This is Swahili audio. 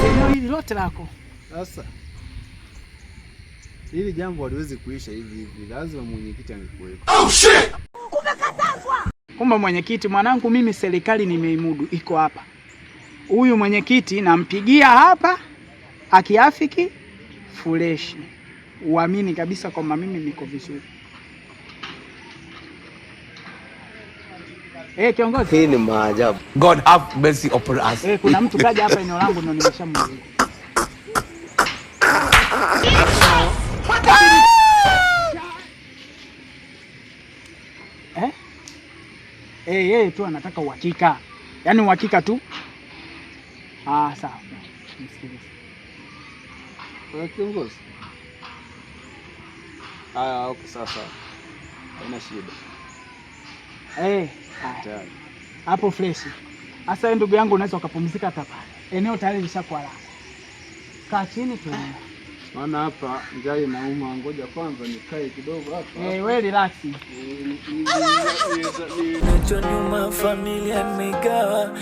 eneo hili lote lako. Sasa hili jambo haliwezi kuisha hivi, lazima mwenyekiti angekuwepo. Oh shit! Kumekatazwa. Kumbe mwenyekiti, mwanangu mimi serikali nimeimudu, iko hapa. Huyu mwenyekiti nampigia hapa, akiafiki fresh. Uamini kabisa kwamba mimi niko vizuri. Kiongozi. Hii ni maajabu. God have mercy upon us. Kuna mtu kaja hapa eneo langu ndio nimeshamwona. Tu anataka uhakika. Yaani uhakika tu. Sawa. Msikilize. Kwa kiongozi. Okay sasa. Haina shida. Hapo fresh. Sasa ndugu yangu unaweza ukapumzika hapa pale. Eneo tayari lishakuwa la. Kaa chini tu. Maana hapa njaa inauma, ngoja kwanza nikae kidogo hapa. Wewe relax. Nyuma familia imegawa.